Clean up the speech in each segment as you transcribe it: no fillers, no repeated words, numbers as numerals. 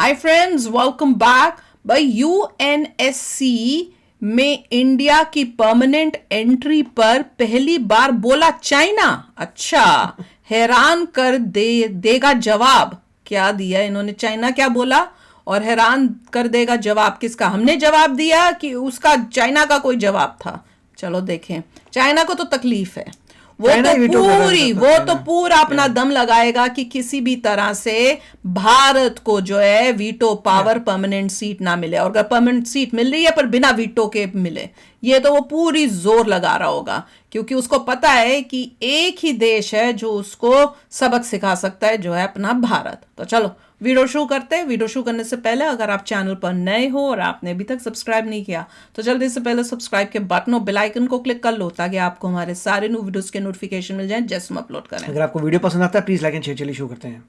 Hi friends, welcome back. भाई UNSC में India की परमानेंट एंट्री पर पहली बार बोला चाइना। अच्छा, हैरान कर देगा जवाब। क्या दिया इन्होंने? चाइना क्या बोला और हैरान कर देगा जवाब किसका? हमने जवाब दिया कि उसका चाइना का कोई जवाब था? चलो देखें। चाइना को तो तकलीफ है, वो तो पूरा अपना दम लगाएगा कि किसी भी तरह से भारत को जो है वीटो पावर, परमानेंट सीट ना मिले, और अगर परमानेंट सीट मिल रही है पर बिना वीटो के मिले, ये तो वो पूरी जोर लगा रहा होगा, क्योंकि उसको पता है कि एक ही देश है जो उसको सबक सिखा सकता है, जो है अपना भारत। तो चलो वीडियो शुरू करते हैं। वीडियो शुरू करने से पहले अगर आप चैनल पर नए हो और आपने अभी तक सब्सक्राइब नहीं किया तो जल्दी से पहले सब्सक्राइब के बटन और बेल आइकन को क्लिक कर लो, ताकि आपको हमारे सारे न्यू वीडियोस के नोटिफिकेशन मिल जाएं जैसे हम अपलोड करें। अगर आपको वीडियो पसंद आता है प्लीज लाइक एंड शेयर। चलिए शुरू करते हैं।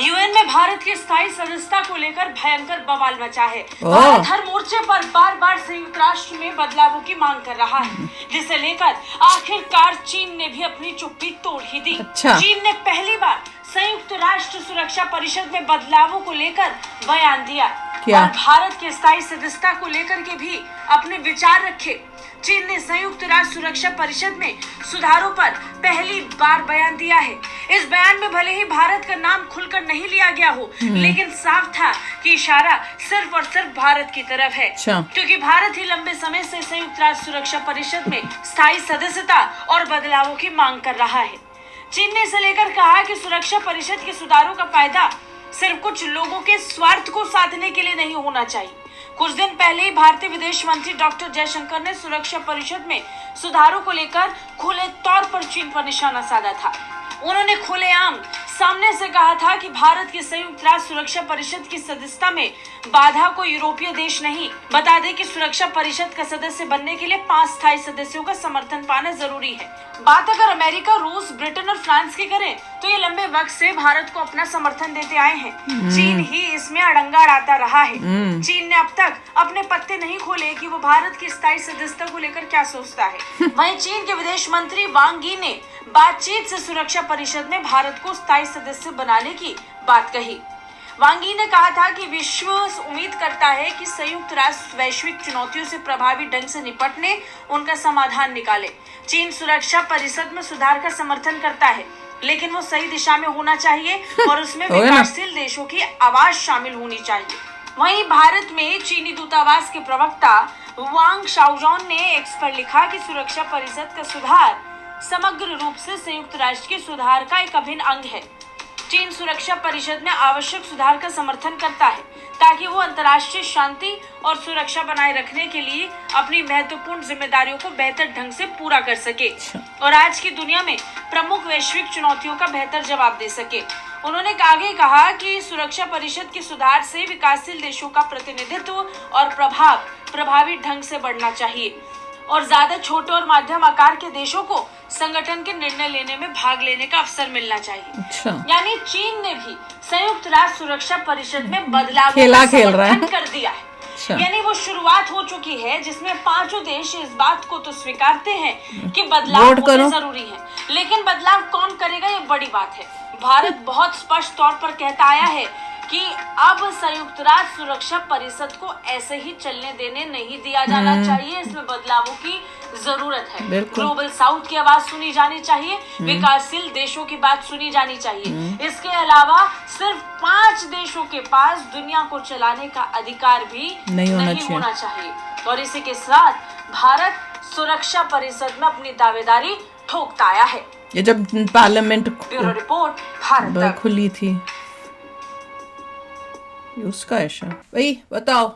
यूएन में भारत की स्थायी सदस्यता को लेकर भयंकर बवाल मचा है। भारत हर मोर्चे पर बार बार संयुक्त राष्ट्र में बदलावों की मांग कर रहा है, जिसे लेकर आखिरकार चीन ने भी अपनी चुप्पी तोड़ ही दी। चीन ने पहली बार संयुक्त राष्ट्र सुरक्षा परिषद में बदलावों को लेकर बयान दिया और भारत की स्थायी सदस्यता को लेकर के भी अपने विचार रखे। चीन ने संयुक्त राष्ट्र सुरक्षा परिषद में सुधारों पर पहली बार बयान दिया है। इस बयान में भले ही भारत का नाम खुलकर नहीं लिया गया हो, लेकिन साफ था कि इशारा सिर्फ और सिर्फ भारत की तरफ है, क्योंकि भारत ही लंबे समय से संयुक्त राष्ट्र सुरक्षा परिषद में स्थायी सदस्यता और बदलावों की मांग कर रहा है। चीन ने इसे लेकर कहा कि सुरक्षा परिषद के सुधारों का फायदा सिर्फ कुछ लोगों के स्वार्थ को साधने के लिए नहीं होना चाहिए। कुछ दिन पहले ही भारतीय विदेश मंत्री डॉक्टर जयशंकर ने सुरक्षा परिषद में सुधारों को लेकर खुले तौर पर चीन पर निशाना साधा था। उन्होंने खुलेआम सामने से कहा था कि भारत की संयुक्त राष्ट्र सुरक्षा परिषद की सदस्यता में बाधा को यूरोपीय देश नहीं। बता दें कि सुरक्षा परिषद का सदस्य बनने के लिए 5 स्थायी सदस्यों का समर्थन पाना जरूरी है। बात अगर अमेरिका, रूस, ब्रिटेन और फ्रांस की करें तो ये लंबे वक्त से भारत को अपना समर्थन देते आए हैं। चीन ही इसमें अड़ंगा अड़ाता रहा है। चीन ने अब तक अपने पत्ते नहीं खोले कि वो भारत की स्थायी सदस्यता को लेकर क्या सोचता है। वहीं चीन के विदेश मंत्री वांग यी ने बातचीत से सुरक्षा परिषद में भारत को स्थायी सदस्य बनाने की बात कही। वांग यी ने कहा था कि विश्व उम्मीद करता है कि संयुक्त राष्ट्र वैश्विक चुनौतियों से प्रभावी ढंग से निपटने उनका समाधान निकाले। चीन सुरक्षा परिषद में सुधार का समर्थन करता है, लेकिन वो सही दिशा में होना चाहिए और उसमें विकासशील देशों की आवाज शामिल होनी चाहिए। वहीं भारत में चीनी दूतावास के प्रवक्ता वांग शाओजॉन ने एक्स पर लिखा कि सुरक्षा परिषद का सुधार समग्र रूप से संयुक्त राष्ट्र के सुधार का एक अभिन्न अंग है। चीन सुरक्षा परिषद में आवश्यक सुधार का समर्थन करता है, ताकि वो अंतर्राष्ट्रीय शांति और सुरक्षा बनाए रखने के लिए अपनी महत्वपूर्ण जिम्मेदारियों को बेहतर ढंग से पूरा कर सके और आज की दुनिया में प्रमुख वैश्विक चुनौतियों का बेहतर जवाब दे सके। उन्होंने आगे कहा कि सुरक्षा परिषद के सुधार से विकासशील देशों का प्रतिनिधित्व और प्रभाव प्रभावी ढंग से बढ़ना चाहिए और ज्यादा छोटे और मध्यम आकार के देशों को संगठन के निर्णय लेने में भाग लेने का अवसर मिलना चाहिए। यानी चीन ने भी संयुक्त राष्ट्र सुरक्षा परिषद में बदलाव का समर्थन कर दिया है। यानी वो शुरुआत हो चुकी है जिसमें 5 देश इस बात को तो स्वीकारते हैं कि बदलाव होना जरूरी है, लेकिन बदलाव कौन करेगा ये बड़ी बात है। भारत बहुत स्पष्ट तौर पर कहता आया है कि अब संयुक्त राष्ट्र सुरक्षा परिषद को ऐसे ही चलने देने नहीं दिया जाना चाहिए। इसमें बदलावों की जरूरत है। ग्लोबल साउथ की आवाज सुनी जानी चाहिए, विकासशील देशों की बात सुनी जानी चाहिए। इसके अलावा सिर्फ 5 देशों के पास दुनिया को चलाने का अधिकार भी नहीं होना चाहिए। और इसी के साथ भारत सुरक्षा परिषद में अपनी दावेदारी ठोकता आया है। ये जब पार्लियामेंट ब्यूरो रिपोर्ट भारत खुली थी उसका ऐसा। भाई बताओ,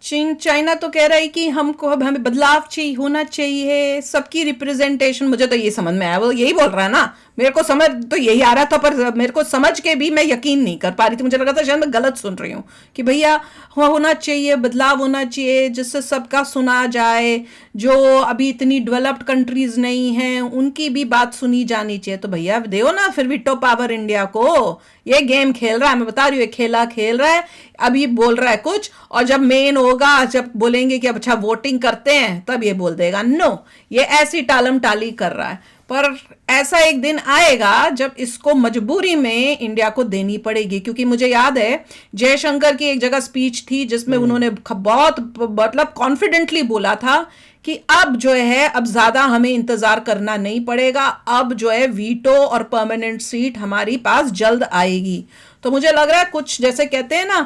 चाइना तो कह रहा है कि हमको अब हमें बदलाव चाहिए, होना चाहिए, सबकी रिप्रेजेंटेशन। मुझे तो ये समझ में आया, वो यही बोल रहा है ना। मेरे को समझ तो यही आ रहा था, पर मेरे को समझ के भी मैं यकीन नहीं कर पा रही थी। मुझे लगा था शायद मैं गलत सुन रही हूँ कि भैया होना चाहिए, बदलाव होना चाहिए, जिससे सबका सुना जाए। जो अभी इतनी डेवलप्ड कंट्रीज नहीं हैं उनकी भी बात सुनी जानी चाहिए। तो भैया दो ना फिर वीटो पावर इंडिया को। ये गेम खेल रहा है, मैं बता रही हूँ, खेला खेल रहा है। अभी बोल रहा है कुछ, और जब मेन होगा, जब बोलेंगे कि अब अच्छा वोटिंग करते हैं, तब ये बोल देगा नो। ये ऐसी टालम टाली कर रहा है। पर ऐसा एक दिन आएगा जब इसको मजबूरी में इंडिया को देनी पड़ेगी, क्योंकि मुझे याद है जयशंकर की एक जगह स्पीच थी जिसमें उन्होंने बहुत मतलब कॉन्फिडेंटली बोला था कि अब जो है अब ज्यादा हमें इंतजार करना नहीं पड़ेगा, अब जो है वीटो और परमानेंट सीट हमारी पास जल्द आएगी। तो मुझे लग रहा है कुछ जैसे कहते हैं ना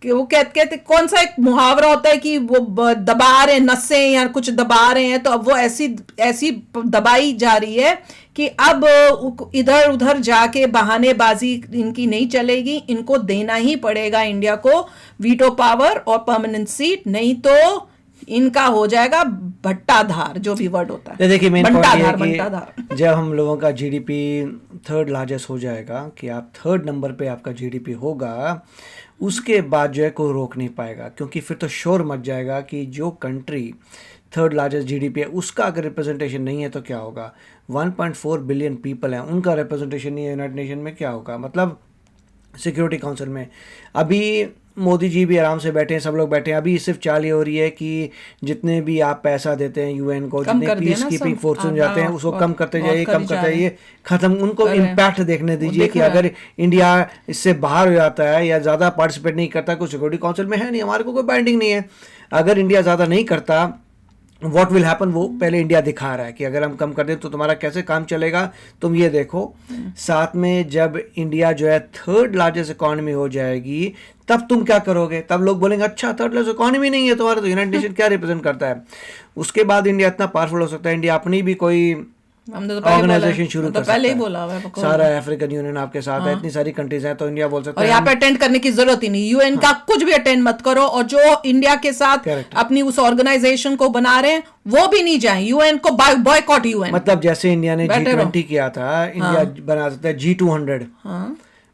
कि वो कहते कौन सा एक मुहावरा होता है कि वो दबा रहे नसें या कुछ दबा रहे हैं, तो अब वो ऐसी दबाई जा रही है कि अब इधर उधर जाके बहानेबाजी इनकी नहीं चलेगी, इनको देना ही पड़ेगा इंडिया को वीटो पावर और परमानेंट सीट, नहीं तो इनका हो जाएगा भट्टाधार, जो भी वर्ड होता है। देखिए मेन पॉइंट ये है भट्टाधार कि जब हम लोगों का जीडीपी थर्ड लार्जेस्ट हो जाएगा, कि आप थर्ड नंबर पे आपका जीडीपी होगा, उसके बाद जो है कोई रोक नहीं पाएगा, क्योंकि फिर तो शोर मच जाएगा कि जो कंट्री थर्ड लार्जेस्ट जीडीपी है उसका अगर रिप्रेजेंटेशन नहीं है तो क्या होगा। 1.4 बिलियन पीपल हैं, उनका रिप्रेजेंटेशन नहीं है यूनाइटेड नेशन में, क्या होगा। मतलब सिक्योरिटी काउंसिल में अभी मोदी जी भी आराम से बैठे हैं, सब लोग बैठे हैं। अभी सिर्फ चाल ये हो रही है कि जितने भी आप पैसा देते हैं यूएन को, जितने पीस कीपिंग फोर्सेस जाते हैं उसको कम करते जाइए, कम करते जाइए, खत्म। उनको इम्पैक्ट देखने दीजिए कि अगर इंडिया इससे बाहर हो जाता है या ज़्यादा पार्टिसिपेट नहीं करता, कुछ सिक्योरिटी काउंसिल में है नहीं, हमारे को कोई बाइंडिंग नहीं है, अगर इंडिया ज़्यादा नहीं करता व्हाट विल हैपन, वो पहले इंडिया दिखा रहा है कि अगर हम कम कर दें तो तुम्हारा कैसे काम चलेगा, तुम ये देखो। साथ में जब इंडिया जो है थर्ड लार्जेस्ट इकोनॉमी हो जाएगी तब तुम क्या करोगे, तब लोग बोलेंगे अच्छा थर्ड लार्जेस्ट इकोनॉमी नहीं है तुम्हारा, तो यूनाइटेड नेशन क्या रिप्रेजेंट करता है। उसके बाद इंडिया इतना पावरफुल हो सकता है, इंडिया अपनी भी कोई ऑर्गेनाइजेशन शुरू कर सकता है। सारा अफ्रीकन यूनियन आपके साथ है, इतनी सारी कंट्रीज हैं, तो इंडिया बोल सकता है और यहाँ पे अटेंड करने की जरूरत ही नहीं, यूएन का कुछ भी अटेंड मत करो, और जो इंडिया के साथ अपनी उस ऑर्गेनाइजेशन को बना रहे हैं वो भी नहीं जाए, यूएन को बॉयकॉट यूएन। मतलब जैसे इंडिया ने G20 किया था, इंडिया बना सकता है G200।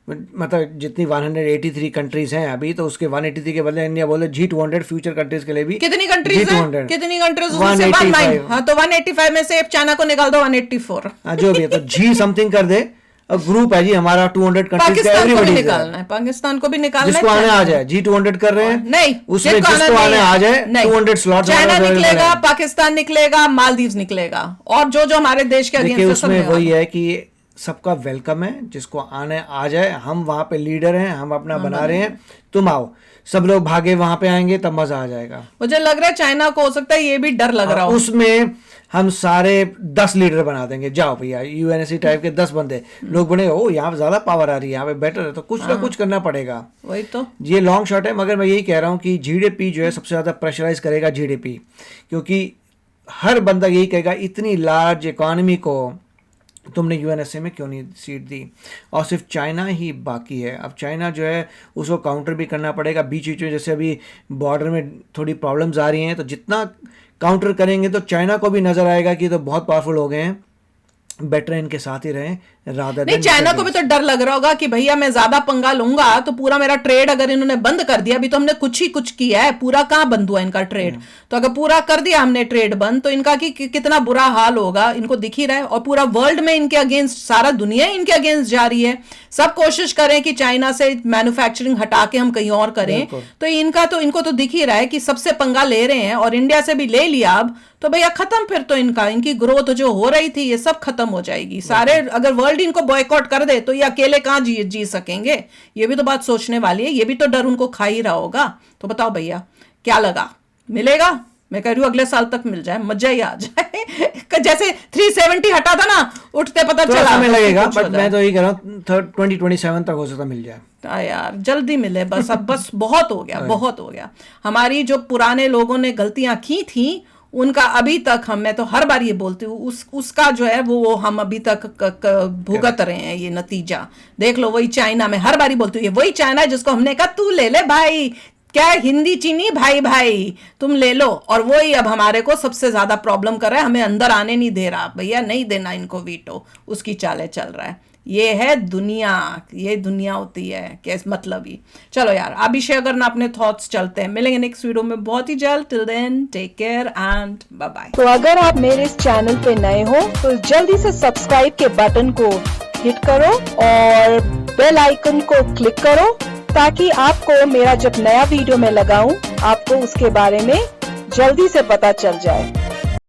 मतलब जितनी 183 कंट्रीज हैं अभी, तो उसके 183 के बदले इंडिया बोले G200 फ्यूचर कंट्रीज के लिए भी। कितनी कंट्रीज हैं? कितनी कंट्रीज? 185। हाँ, तो 185 में से चाइना को निकाल दो, 184। हाँ, जो भी है, तो G समथिंग कर दे। ग्रुप है जी हमारा 200 कंट्रीज का, एवरीबॉडी निकालना है, पाकिस्तान को भी निकालना है, जिसको आने आ जाए। G200 कर रहे हैं, नहीं उसमें जिसको आने आ जाए 200 स्लॉट। चाइना निकलेगा, पाकिस्तान निकलेगा, मालदीव्स निकलेगा, और जो हमारे देश के अगेंस्ट। उसमें वही है कि सबका वेलकम है, जिसको आने आ जाए, हम वहाँ पे लीडर हैं, हम अपना बना रहे हैं, तुम आओ। सब लोग भागे वहाँ पे आएंगे तब मजा आ जाएगा। मुझे लग रहा है चाइना को हो सकता है ये भी डर लग रहा हो, उसमें हम सारे 10 लीडर बना देंगे, जाओ भैया यूएनएससी टाइप के 10 बंदे, लोग बने ओ यहाँ पे ज्यादा पावर आ रही है, यहाँ पे बेटर है, तो कुछ ना कुछ करना पड़ेगा। वही तो, ये लॉन्ग शॉट है, मगर मैं यही कह रहा हूँ कि जीडीपी जो है सबसे ज्यादा प्रेशराइज करेगा जीडीपी, क्योंकि हर बंदा यही कहेगा इतनी लार्ज इकोनॉमी को तुमने यूएनएसए में क्यों नहीं सीट दी, और सिर्फ चाइना ही बाकी है। अब चाइना जो है उसको काउंटर भी करना पड़ेगा बीच बीच में, जैसे अभी बॉर्डर में थोड़ी प्रॉब्लम्स आ रही हैं, तो जितना काउंटर करेंगे तो चाइना को भी नजर आएगा कि तो बहुत पावरफुल हो गए हैं, बेटर इनके साथ ही रहें रादर। नहीं, चाइना को भी तो डर लग रहा होगा कि भैया मैं ज्यादा पंगा लूंगा तो पूरा मेरा ट्रेड अगर इन्होंने बंद कर दिया, अभी तो हमने कुछ ही कुछ किया है, पूरा कहाँ बंद हुआ इनका ट्रेड, तो अगर पूरा कर दिया हमने ट्रेड बंद तो इनका कितना बुरा हाल होगा, इनको दिख ही रहा है। और पूरा वर्ल्ड में इनके अगेंस्ट, सारा दुनिया इनके अगेंस्ट जा रही है, सब कोशिश करें कि चाइना से मैन्युफैक्चरिंग हटा के हम कहीं और करें, तो इनको तो दिख ही रहा है कि सबसे पंगा ले रहे हैं, और इंडिया से भी ले लिया अब तो भैया खत्म, फिर तो इनकी ग्रोथ जो हो रही थी ये सब खत्म हो जाएगी। सारे अगर वर्ल्ड इनको बॉयकॉट कर दे तो ये अकेले कहाँ जी सकेंगे, ये भी तो बात सोचने वाली है, ये भी तो डर उनको खा ही रहा होगा। तो बताओ भैया क्या लगा, मिलेगा? मैं कह रही हूँ अगले साल तक मिल जाए, मजा ही आ जाए। जैसे 370 हटा था ना, उठते पता चला समय लगेगा, बट मैं तो यही कह रहा हूँ 2027 तक हो सकता मिल जाए। यार जल्दी मिले बस, अब बस बहुत हो गया, बहुत हो गया। हमारी जो पुराने लोगों ने गलतियां की थी उनका अभी तक मैं तो हर बार ये बोलती हूँ उसका जो है वो हम अभी तक भुगत रहे हैं ये नतीजा। देख लो, वही चाइना में हर बार बोलती हूँ, ये वही चाइना है जिसको हमने कहा तू ले ले भाई, क्या हिंदी चीनी भाई भाई तुम ले लो, और वही अब हमारे को सबसे ज्यादा प्रॉब्लम कर रहा है, हमें अंदर आने नहीं दे रहा, भैया नहीं देना इनको वीटो, उसकी चाले चल रहा है। ये है दुनिया, ये दुनिया होती है कैस मतलब ही। चलो यार, आप भी शेयर करना अपने थॉट्स, चलते हैं, मिलेंगे नेक्स्ट वीडियो में बहुत ही जल्द। Till then take care and bye bye. तो अगर आप मेरे इस चैनल पे नए हो तो जल्दी से सब्सक्राइब के बटन को हिट करो और बेल आइकन को क्लिक करो, ताकि आपको मेरा जब नया वीडियो मैं लगाऊं आपको उसके बारे में जल्दी से पता चल जाए।